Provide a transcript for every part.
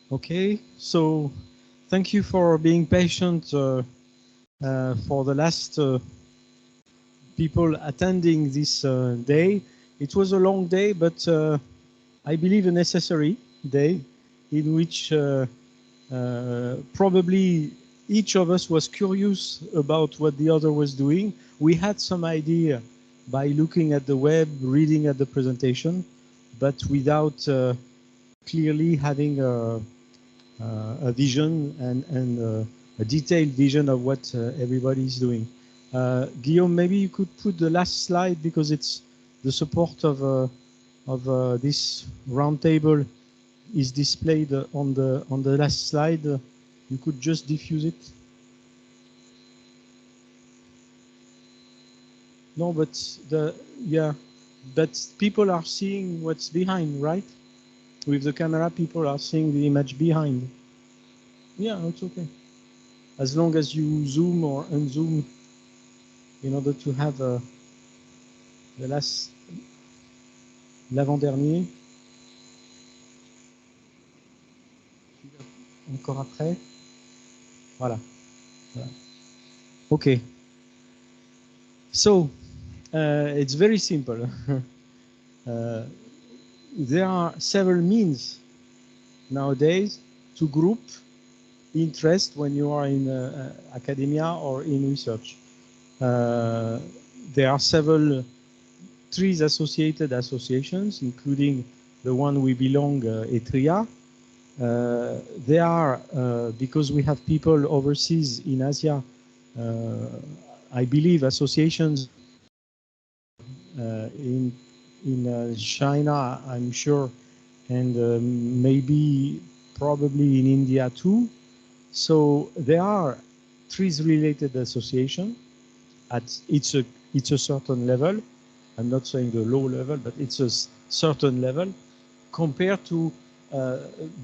Okay, so thank you for being patient for the last people attending this day. It was a long day, but I believe a necessary day in which probably each of us was curious about what the other was doing. We had some idea by looking at the web, reading at the presentation, but without clearly having a vision and a detailed vision of what everybody is doing. Guillaume, maybe you could put the last slide because it's the support of this roundtable is displayed on the last slide. You could just diffuse it. No, but but people are seeing what's behind, right? With the camera, people are seeing the image behind. Yeah, it's okay. As long as you zoom or unzoom in order to have the last, l'avant-dernier. Encore après. Voilà. Voilà. Okay. So, it's very simple. There are several means nowadays to group interest when you are in academia or in research. There are several trees associated associations, including the one we belong, ETRIA. They are, because we have people overseas in Asia, I believe associations in China, I'm sure, and maybe probably in India too. So there are trees-related association at it's a certain level. I'm not saying the low level, but it's a certain level compared to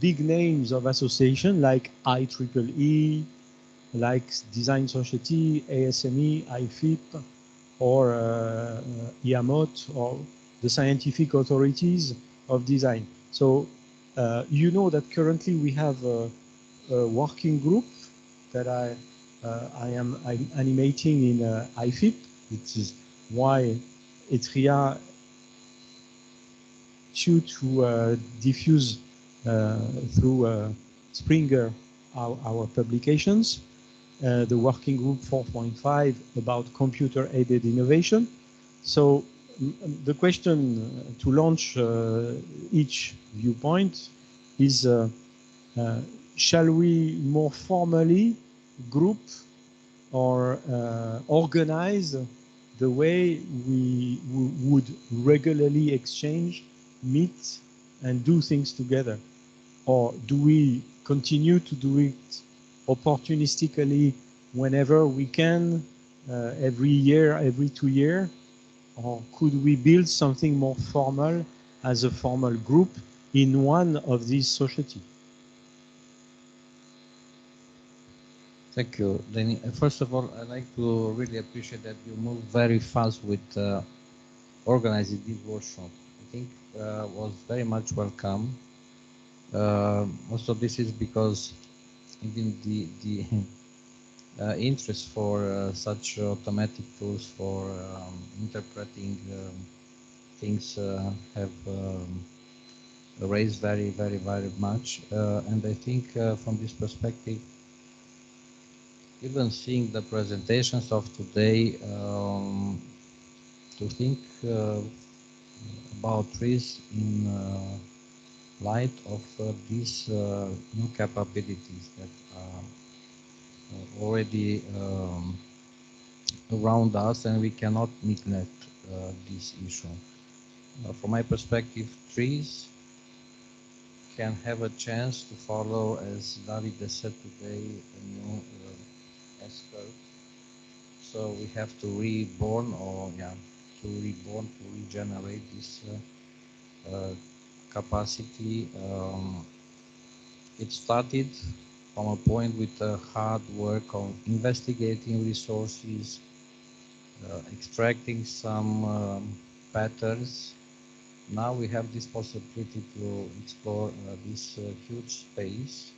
big names of association like IEEE, like Design Society, ASME, IFIP, or IAMOT, or the scientific authorities of design. So you know that currently we have a working group that I'm animating in IFIP. It is why ETRIA to diffuse through Springer our publications. The working group 4.5 about computer-aided innovation. So the question to launch each viewpoint is, shall we more formally group or organize the way we would regularly exchange, meet, and do things together? Or do we continue to do it opportunistically whenever we can, every year, every 2 years? Or could we build something more formal as a formal group in one of these societies? Thank you, Danny. First of all, I'd like to really appreciate that you moved very fast with organizing this workshop. I think was very much welcome. Most of this is because even the interest for such automatic tools for interpreting things have raised very much. And I think from this perspective, even seeing the presentations of today, to think about trees in light of these new capabilities that are already around us, and we cannot neglect this issue. From my perspective, trees can have a chance to follow, as David said today, a new S-curve. So we have to reborn, to regenerate this capacity. It started from a point with hard work on investigating resources, extracting some patterns, Now we have this possibility to explore this huge space,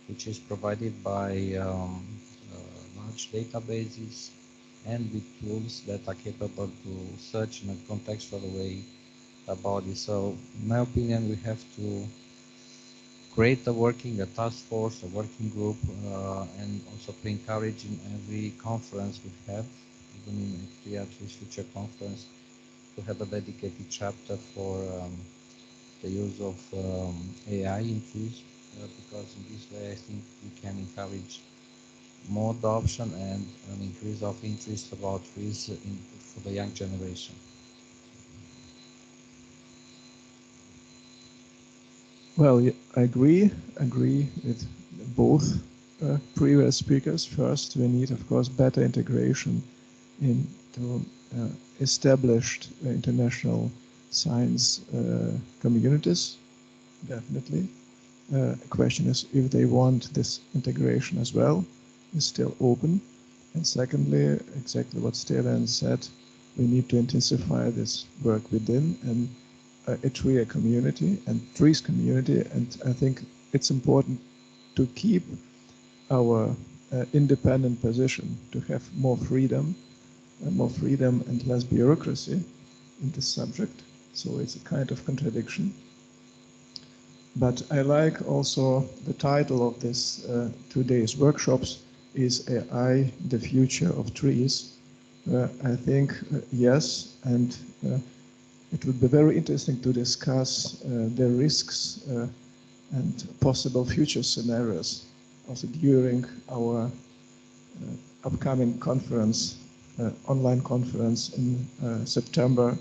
which is provided by large databases and with tools that are capable to search in a contextual way about it. So, in my opinion, we have to create a task force, a working group, and also to encourage in every conference we have, even in AIARD Future Conference, to have a dedicated chapter for the use of AI in trees, because in this way I think we can encourage more adoption and an increase of interest about trees for the young generation. Well, I agree with both previous speakers. First, we need, of course, better integration into established international science communities, definitely. The question is if they want this integration as well, is still open. And secondly, exactly what Steven said, we need to intensify this work within and a tree community and trees community. And I think it's important to keep our independent position, to have more freedom and less bureaucracy in this subject. So it's a kind of contradiction. But I like also the title of this today's workshops is AI, the future of trees. I think yes, and it would be very interesting to discuss the risks and possible future scenarios also during our upcoming conference, online conference in September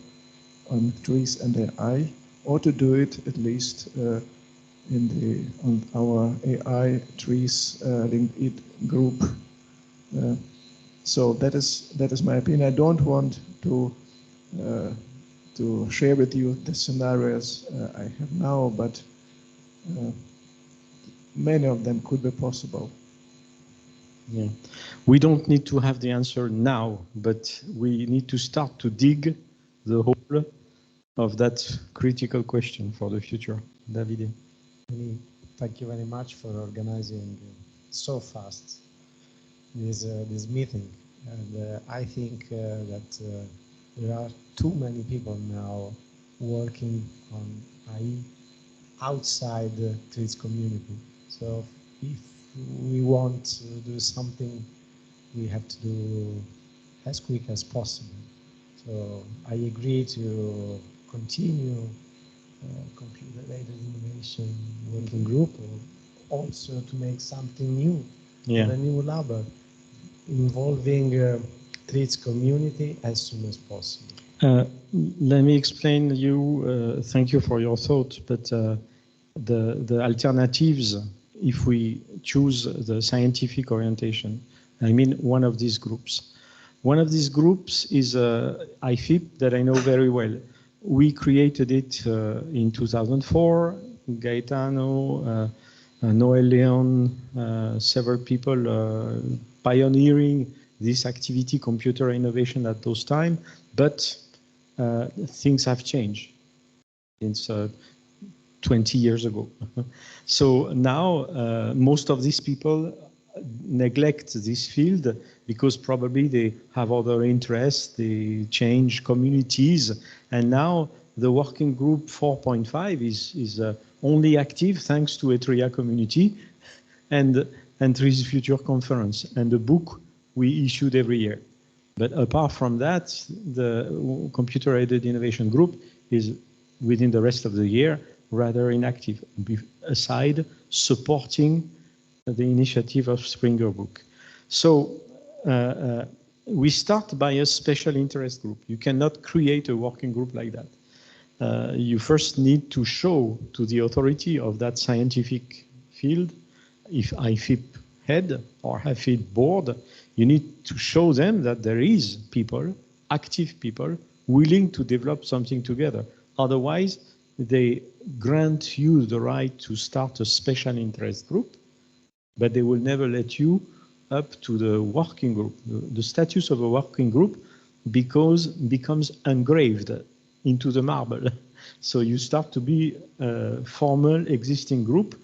on trees and AI, or to do it at least on our AI trees LinkedIn group. So that is my opinion. I don't want to share with you the scenarios I have now, but many of them could be possible. Yeah, we don't need to have the answer now, but we need to start to dig the hole of that critical question for the future. Davide. Thank you very much for organizing so fast this meeting. And I think that there are too many people now working on AI outside the trees community. So if we want to do something, we have to do as quick as possible. So I agree to continue computer-aided innovation working group, or also to make something new, a new lab involving trees community as soon as possible. Let me explain you, thank you for your thought, but the alternatives, if we choose the scientific orientation, I mean one of these groups. One of these groups is IFIP that I know very well. We created it in 2004, Gaetano, Noel Leon, several people pioneering this activity, computer innovation at those time, but things have changed since 20 years ago. So now most of these people neglect this field because probably they have other interests, they change communities, and now the working group 4.5 is only active thanks to ETRIA community and Trees Future Conference and the book we issued every year. But apart from that, the computer-aided innovation group is within the rest of the year rather inactive, aside supporting the initiative of Springer Book. So we start by a special interest group. You cannot create a working group like that. You first need to show to the authority of that scientific field, if IFIP head or IFIP board, you need to show them that there is people, active people, willing to develop something together. Otherwise, they grant you the right to start a special interest group, but they will never let you up to the working group. The status of a working group becomes engraved into the marble. So you start to be a formal existing group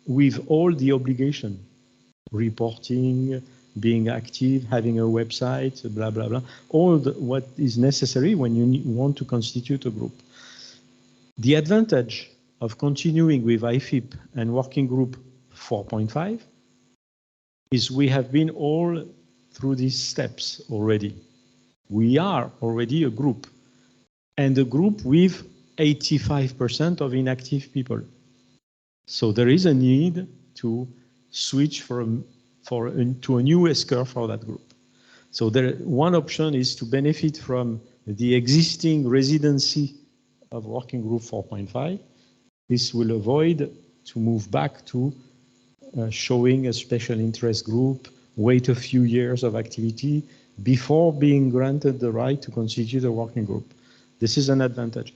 with all the obligation, reporting, being active, having a website, blah, blah, blah, all what is necessary when you want to constitute a group. The advantage of continuing with IFIP and working group 4.5 is we have been all through these steps already. We are already a group, and a group with 85% of inactive people. So there is a need to switch to a new S-curve for that group. So one option is to benefit from the existing residency of working group 4.5. This will avoid to move back to showing a special interest group, wait a few years of activity before being granted the right to constitute a working group. This is an advantage.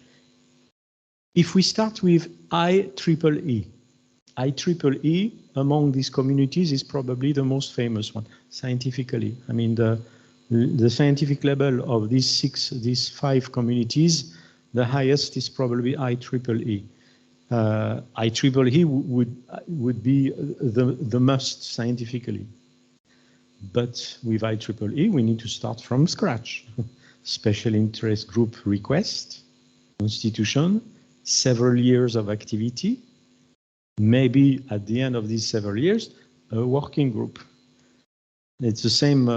If we start with IEEE among these communities is probably the most famous one, scientifically. I mean, the scientific level of these five communities, the highest is probably IEEE. IEEE would be the must scientifically. But with IEEE, we need to start from scratch. Special interest group request, constitution, several years of activity, maybe at the end of these several years, a working group. It's the same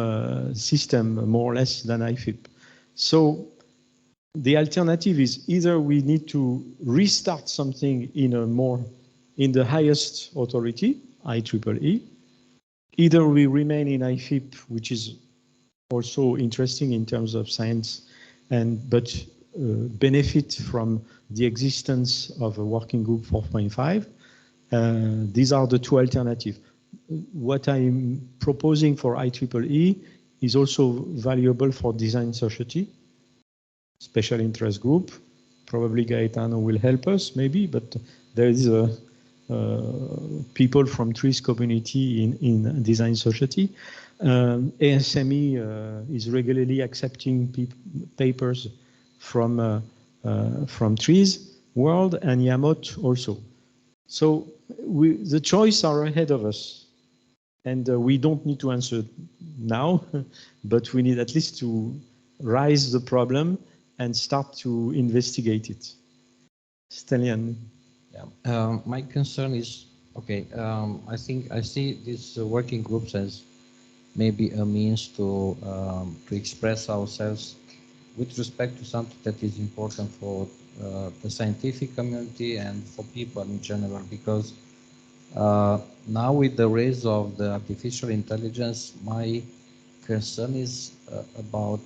system, more or less, than IFIP. So the alternative is either we need to restart something in the highest authority, IEEE, either we remain in IFIP, which is also interesting in terms of science, but benefit from the existence of a working group 4.5. These are the two alternatives. What I'm proposing for IEEE is also valuable for design society, special interest group. Probably Gaetano will help us, maybe, but there is people from trees community in design society. ASME is regularly accepting papers from trees world, and Yamot also. So the choice are ahead of us, and we don't need to answer now, but we need at least to raise the problem and start to investigate it. Stelian. Yeah. My concern is, okay, I think I see these working groups as maybe a means to express ourselves with respect to something that is important for the scientific community and for people in general, because now with the rise of the artificial intelligence, my concern is about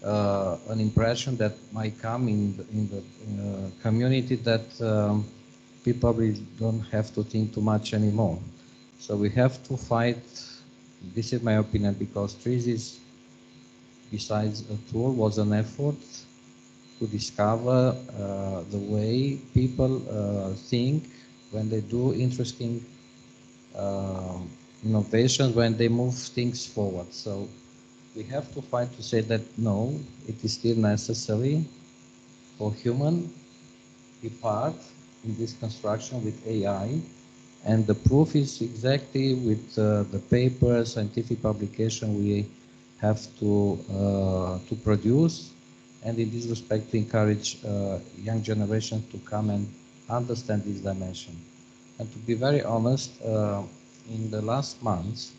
an impression that might come in the community that people probably don't have to think too much anymore. So we have to fight, this is my opinion, because trees is, besides a tool, was an effort to discover the way people think when they do interesting innovations, when they move things forward. So we have to fight to say that no, it is still necessary for human be part in this construction with AI, and the proof is exactly with the paper, scientific publication we have to produce, and in this respect to encourage young generation to come and understand this dimension. And to be very honest, in the last months,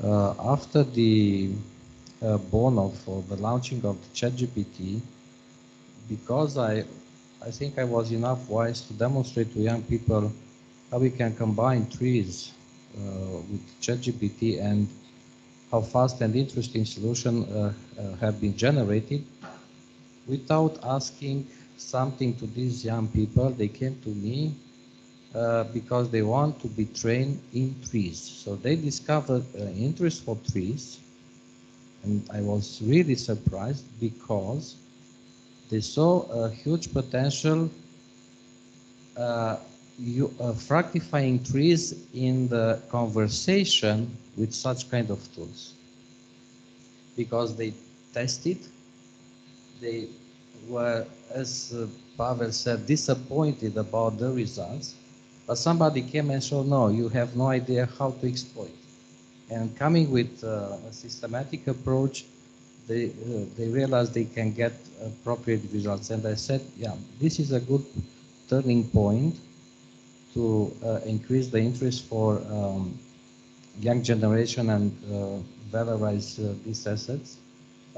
after the born of the launching of the ChatGPT, because I think I was enough wise to demonstrate to young people how we can combine trees with ChatGPT and how fast and interesting solutions have been generated. Without asking something to these young people, they came to me because they want to be trained in trees. So they discovered an interest for trees, and I was really surprised because they saw a huge potential fructifying trees in the conversation with such kind of tools. Because they tested, they were, as Pavel said, disappointed about the results, but somebody came and showed, no, you have no idea how to exploit. And coming with a systematic approach, they realized they can get appropriate results. And I said, yeah, this is a good turning point to increase the interest for young generation and valorize these assets.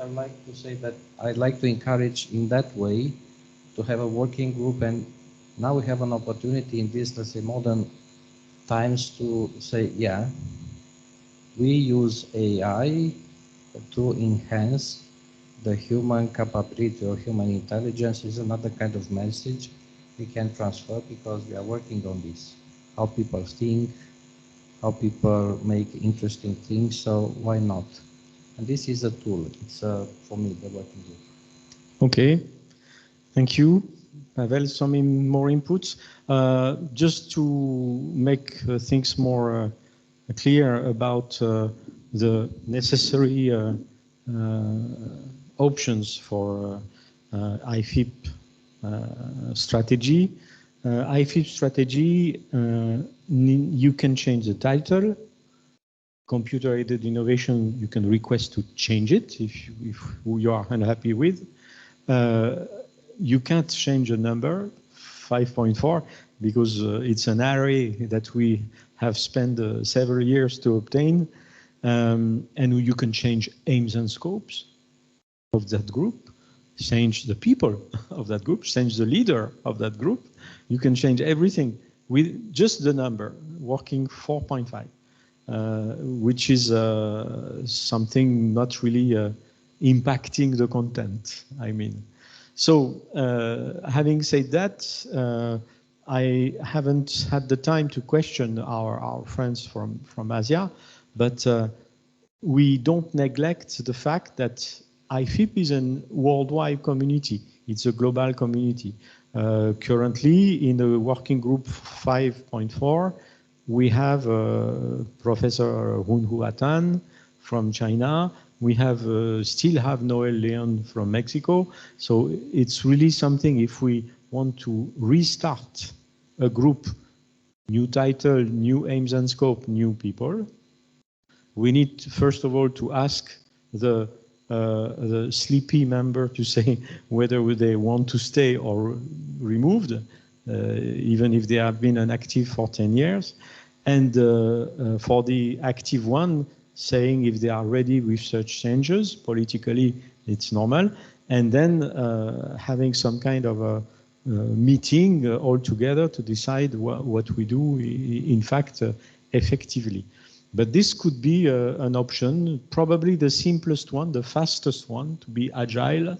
I'd like to say that I'd like to encourage in that way to have a working group, and now we have an opportunity in this, let's say, modern times to say, yeah, we use AI to enhance the human capability or human intelligence is another kind of message we can transfer because we are working on this. How people think, how people make interesting things, so why not? And this is a tool. It's for me, the working group. Okay, thank you. Pavel, some more inputs. Just to make things more clear about the necessary options for IFIP strategy. IFIP strategy, you can change the title. Computer-aided innovation, you can request to change it if you are unhappy with. You can't change a number, 5.4, because it's an array that we have spent several years to obtain. And you can change aims and scopes of that group, change the people of that group, change the leader of that group. You can change everything with just the number, working 4.5. Which is something not really impacting the content, I mean. So having said that, I haven't had the time to question our friends from Asia, but we don't neglect the fact that IFIP is a worldwide community. It's a global community. Currently, in the working group 5.4, we have Professor Runhu Atan from China. We have still have Noel Leon from Mexico. So it's really something, if we want to restart a group, new title, new aims and scope, new people, we need first of all to ask the sleepy member to say whether they want to stay or removed, even if they have been inactive for 10 years. And for the active one, saying if they are ready with such changes, politically it's normal. And then having some kind of a meeting all together to decide what we do, in fact, effectively. But this could be an option, probably the simplest one, the fastest one, to be agile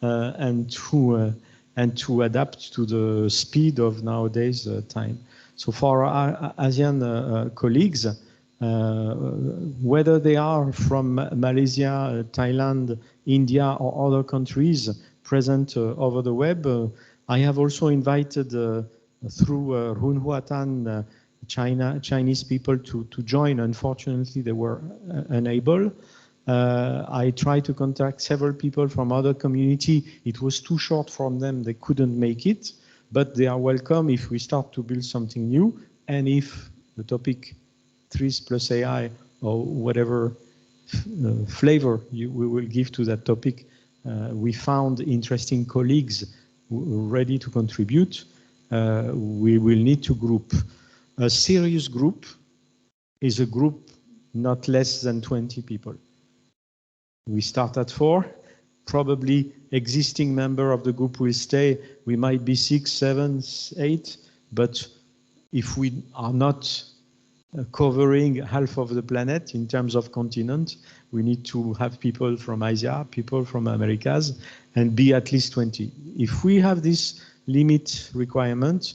and to adapt to the speed of nowadays time. So for our ASEAN colleagues, whether they are from Malaysia, Thailand, India, or other countries present over the web, I have also invited through Runhu Atan Chinese people to join. Unfortunately, they were unable. I tried to contact several people from other community. It was too short from them. They couldn't make it, but they are welcome if we start to build something new. And if the topic trees plus AI or whatever flavor we will give to that topic, we found interesting colleagues ready to contribute, we will need to group. A serious group is a group not less than 20 people. We start at 4, probably existing member of the group will stay. We might be 6, 7, 8, but if we are not covering half of the planet in terms of continent, we need to have people from Asia, people from Americas, and be at least 20. If we have this limit requirement,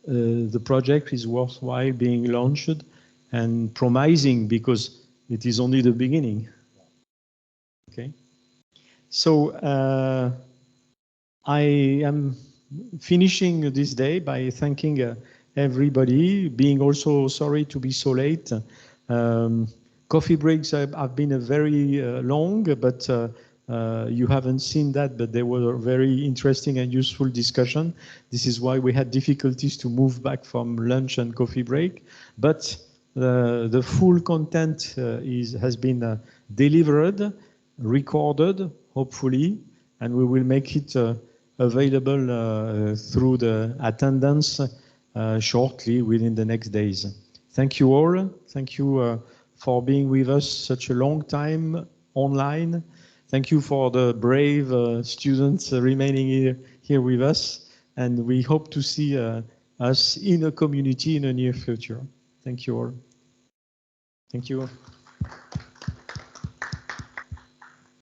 the project is worthwhile being launched and promising, because it is only the beginning. Okay. So I am finishing this day by thanking everybody, being also sorry to be so late. Coffee breaks have been a very long, but You haven't seen that, but they were very interesting and useful discussion. This is why we had difficulties to move back from lunch and coffee break. But the full content has been delivered, recorded, hopefully, and we will make it available through the attendance shortly within the next days. Thank you all. Thank you for being with us such a long time online. Thank you for the brave students remaining here with us. And we hope to see us in a community in the near future. Thank you all. Thank you.